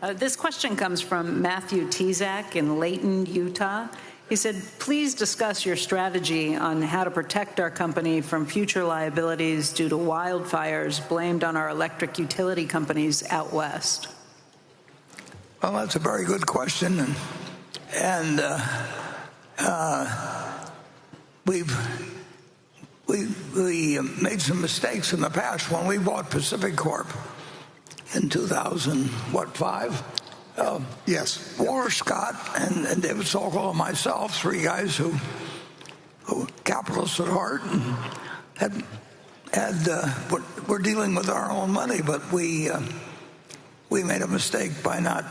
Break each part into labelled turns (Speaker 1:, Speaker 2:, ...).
Speaker 1: This question comes from Matthew Tezak in Layton, Utah. He said, please discuss your strategy on how to protect our company from future liabilities due to wildfires blamed on our electric utility companies out west.
Speaker 2: Well, that's a very good question. And we made some mistakes in the past when we bought Pacific Corp in 2005.
Speaker 3: Yes.
Speaker 2: Walter Scott and David Sokol and myself, three guys who capitalists at heart, and we're dealing with our own money, but we made a mistake by not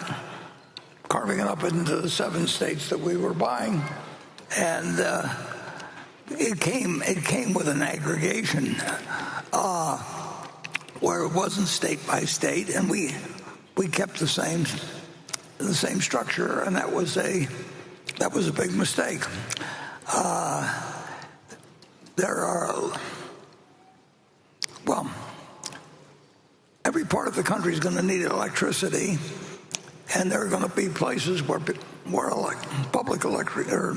Speaker 2: carving it up into the 7 states that we were buying, and it came with an aggregation where it wasn't state by state, and we kept the same structure, and that was a big mistake. Every part of the country is going to need electricity, and there are going to be places where public electric or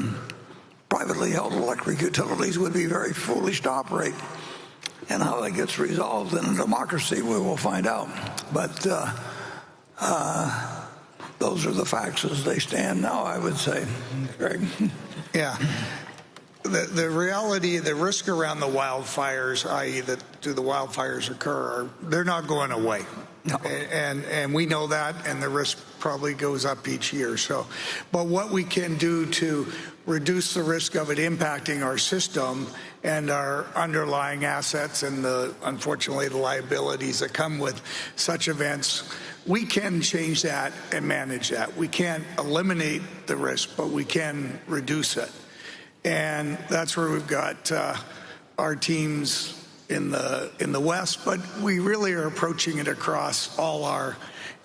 Speaker 2: privately held electric utilities would be very foolish to operate. And how that gets resolved in a democracy, we will find out. But those are the facts as they stand now, I would say. Greg?
Speaker 3: Yeah. The reality, the risk around the wildfires, i.e. that do the wildfires occur, they're not going away.
Speaker 2: No.
Speaker 3: And we know that, and the risk probably goes up each year. But what we can do to reduce the risk of it impacting our system and our underlying assets and unfortunately the liabilities that come with such events, we can change that and manage that. We can't eliminate the risk, but we can reduce it. And that's where we've got our teams in the West, but we really are approaching it across all our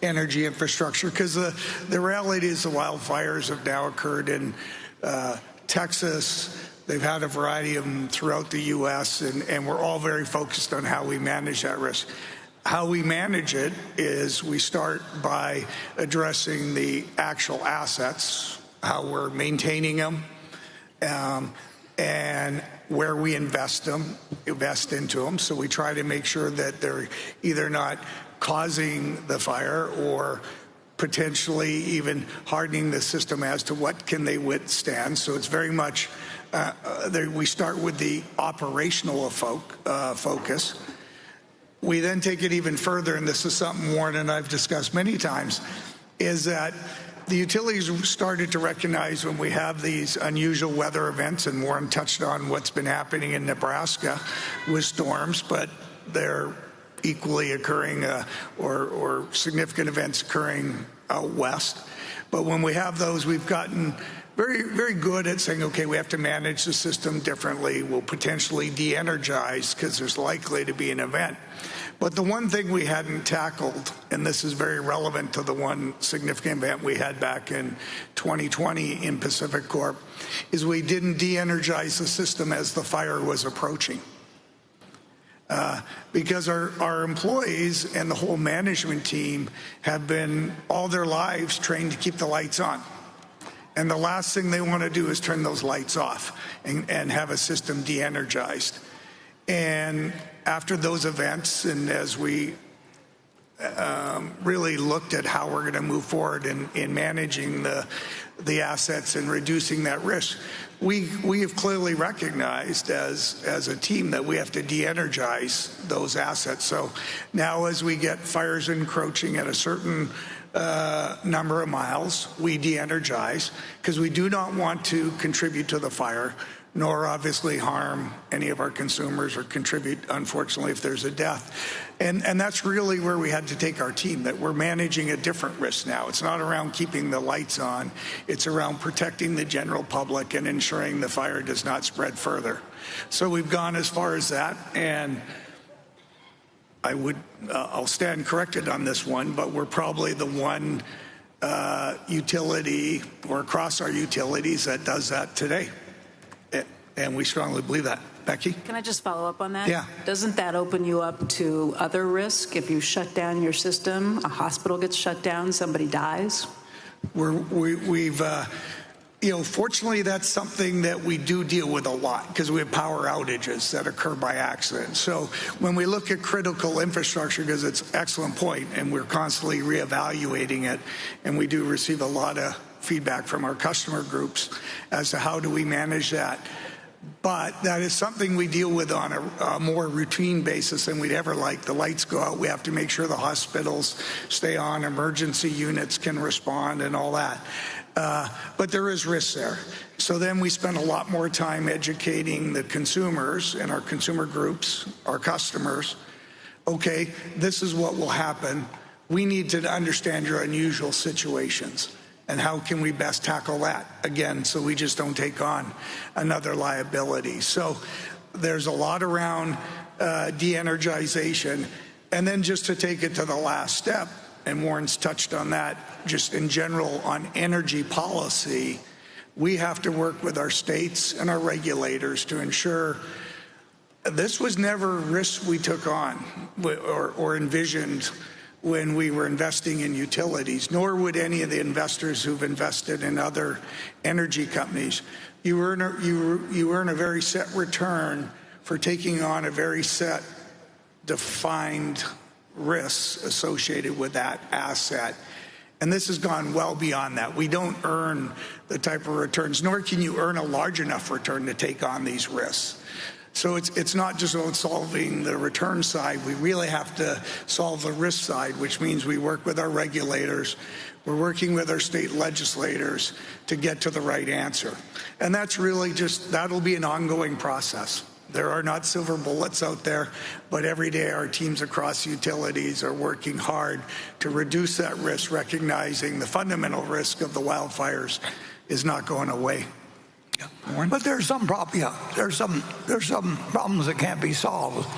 Speaker 3: energy infrastructure, because the reality is the wildfires have now occurred in Texas. They've had a variety of them throughout the U.S., and we're all very focused on how we manage that risk. How we manage it is we start by addressing the actual assets, how we're maintaining them, and where we invest into them. So we try to make sure that they're either not causing the fire or potentially even hardening the system as to what can they withstand. So it's very much, we start with the operational focus. We then take it even further, and this is something Warren and I've discussed many times, is that the utilities started to recognize when we have these unusual weather events, and Warren touched on what's been happening in Nebraska with storms, but they're equally occurring or significant events occurring out west. But when we have those, we've gotten very, very good at saying, okay, we have to manage the system differently. We'll potentially de-energize because there's likely to be an event. But the one thing we hadn't tackled, and this is very relevant to the one significant event we had back in 2020 in Pacific Corp, is we didn't de-energize the system as the fire was approaching. Because our employees and the whole management team have been all their lives trained to keep the lights on. And the last thing they want to do is turn those lights off and have a system de-energized. And after those events, and as we really looked at how we're going to move forward in managing the assets and reducing that risk, we have clearly recognized as a team that we have to de-energize those assets. So now as we get fires encroaching at a certain number of miles, we de-energize, because we do not want to contribute to the fire, nor obviously harm any of our consumers or contribute, unfortunately, if there's a death. And that's really where we had to take our team, that we're managing a different risk now. It's not around keeping the lights on. It's around protecting the general public and ensuring the fire does not spread further. So we've gone as far as that, and I'll stand corrected on this one, but we're probably the one utility or across our utilities that does that today. And we strongly believe that. Becky?
Speaker 1: Can I just follow up on that?
Speaker 3: Yeah.
Speaker 1: Doesn't that open you up to other risk? If you shut down your system, a hospital gets shut down, somebody dies?
Speaker 3: Fortunately, that's something that we do deal with a lot because we have power outages that occur by accident. So when we look at critical infrastructure, because it's an excellent point, and we're constantly reevaluating it, and we do receive a lot of feedback from our customer groups as to how do we manage that. But that is something we deal with on a more routine basis than we'd ever like. The lights go out, we have to make sure the hospitals stay on, emergency units can respond and all that. But there is risk there. So then we spend a lot more time educating the consumers and our consumer groups, our customers. Okay, this is what will happen. We need to understand your unusual situations. And how can we best tackle that? Again, so we just don't take on another liability. So there's a lot around de-energization. And then just to take it to the last step, and Warren's touched on that, just in general on energy policy, we have to work with our states and our regulators to ensure this was never risks we took on or envisioned when we were investing in utilities, nor would any of the investors who've invested in other energy companies. You earn a very set return for taking on a very set, defined risks associated with that asset. And this has gone well beyond that. We don't earn the type of returns, nor can you earn a large enough return to take on these risks. So it's not just about solving the return side. We really have to solve the risk side, which means we work with our regulators. We're working with our state legislators to get to the right answer. And that's really that'll be an ongoing process. There are not silver bullets out there, but every day our teams across utilities are working hard to reduce that risk, recognizing the fundamental risk of the wildfires is not going away.
Speaker 2: But there's some there's some problems that can't be solved,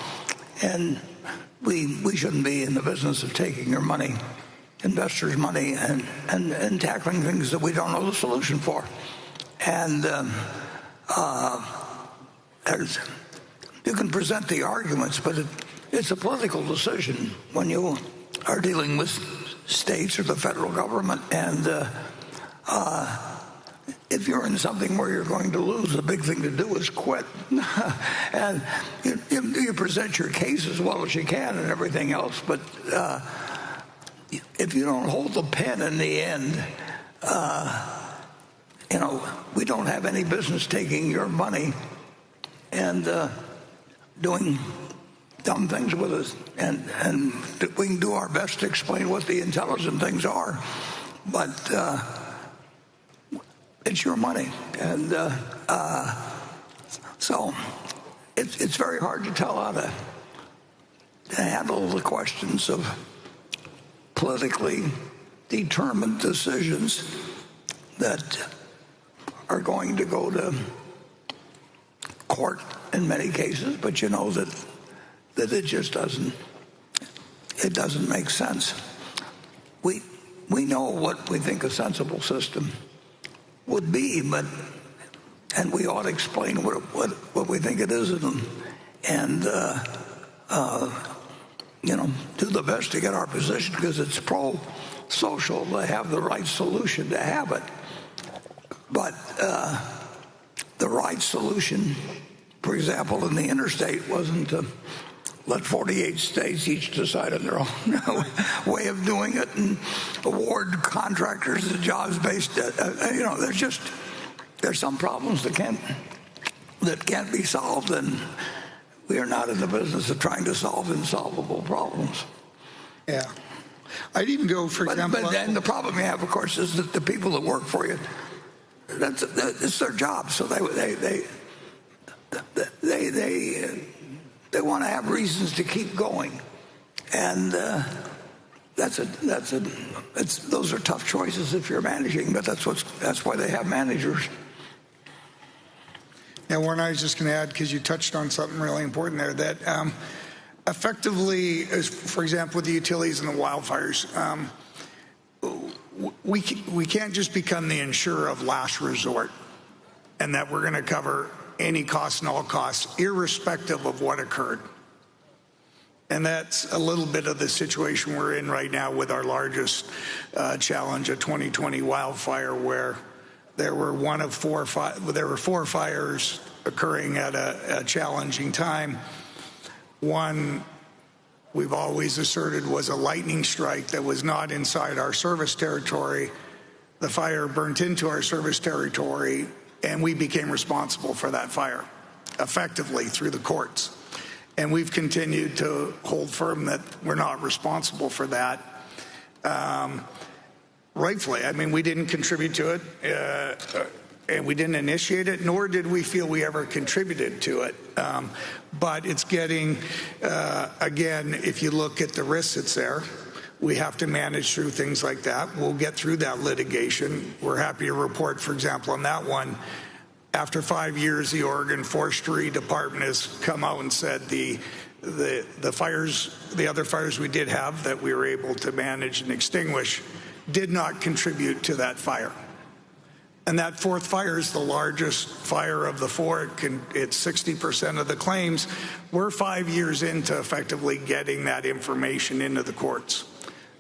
Speaker 2: and we shouldn't be in the business of taking your money, investors' money, and tackling things that we don't know the solution for. And you can present the arguments, but it's a political decision when you are dealing with states or the federal government. And if you're in something where you're going to lose, the big thing to do is quit. And you present your case as well as you can and everything else. But if you don't hold the pen in the end, we don't have any business taking your money and doing dumb things with us. And we can do our best to explain what the intelligent things are. But it's your money. And so it's very hard to tell how to handle the questions of politically determined decisions that are going to go to court in many cases, but you know that it just doesn't make sense. We know what we think a sensible system would be, and we ought to explain what we think it is, and do the best to get our position, because it's pro-social to have the right solution to have it. But the right solution, for example, in the interstate, wasn't to let 48 states each decide on their own way of doing it and award contractors the jobs based. There's some problems that can't be solved, and we are not in the business of trying to solve insolvable problems.
Speaker 3: Yeah, I'd even go, for example.
Speaker 2: But then the problem you have, of course, is that the people that work for you, it's their job, so they want to have reasons to keep going, and those are tough choices if you're managing. But that's why they have managers.
Speaker 3: Yeah, Warren, I was just going to add, because you touched on something really important there, that effectively, for example, with the utilities and the wildfires, we can't just become the insurer of last resort, and that we're going to cover any cost and all costs, irrespective of what occurred. And that's a little bit of the situation we're in right now with our largest challenge, a 2020 wildfire, where there were four fires occurring at a challenging time. One, we've always asserted, was a lightning strike that was not inside our service territory. The fire burnt into our service territory, and we became responsible for that fire, effectively through the courts. And we've continued to hold firm that we're not responsible for that. Rightfully, I mean, we didn't contribute to it, and we didn't initiate it, nor did we feel we ever contributed to it. But it's getting, again, if you look at the risks that's there, we have to manage through things like that. We'll get through that litigation. We're happy to report, for example, on that one, after 5 years, the Oregon Forestry Department has come out and said the fires, the other fires we did have that we were able to manage and extinguish, did not contribute to that fire. And that fourth fire is the largest fire of the four. It's 60% of the claims. We're 5 years into effectively getting that information into the courts.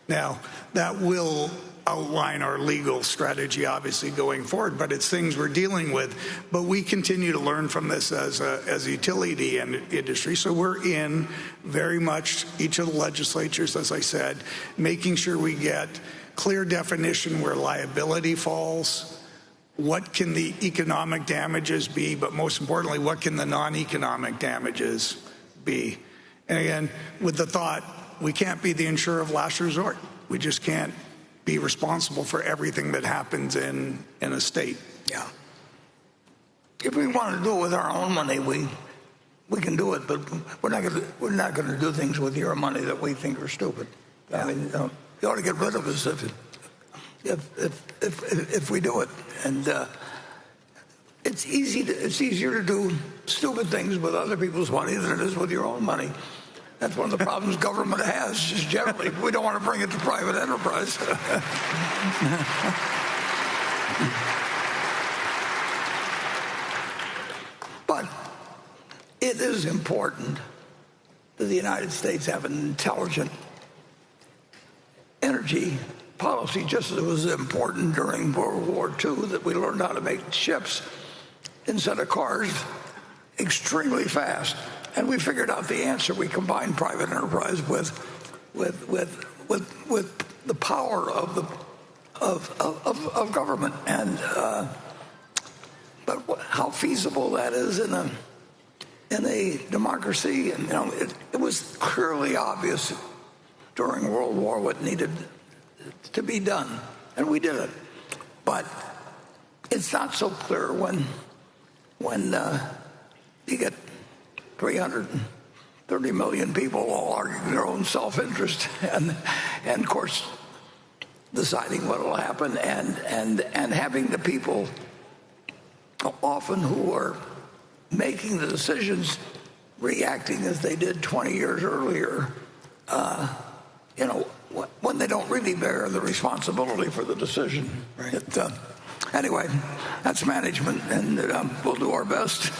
Speaker 3: Now, that will outline our legal strategy, obviously, going forward, but it's things we're dealing with. But we continue to learn from this as a utility industry. So we're in very much each of the legislatures, as I said, making sure we get clear definition where liability falls, what can the economic damages be, but most importantly, what can the non-economic damages be? And again, with the thought, we can't be the insurer of last resort. We just can't be responsible for everything that happens in a state.
Speaker 2: Yeah. If we want to do it with our own money, we can do it, but we're not going to do things with your money that we think are stupid. Yeah. I mean, you ought to get rid of us if we do it. And it's easier to do stupid things with other people's money than it is with your own money. That's one of the problems government has, just generally. We don't want to bring it to private enterprise. But it is important that the United States have an intelligent energy policy, just as it was important during World War II that we learned how to make ships instead of cars extremely fast. And we figured out the answer. We combined private enterprise with the power of government. And but how feasible that is in a democracy, and it was clearly obvious during World War what needed to be done, and we did it. But it's not so clear when you get 330 million people all arguing their own self-interest, and of course deciding what will happen, and having the people often who are making the decisions reacting as they did 20 years earlier, when they don't really bear the responsibility for the decision. Right. Anyway, that's management, and we'll do our best.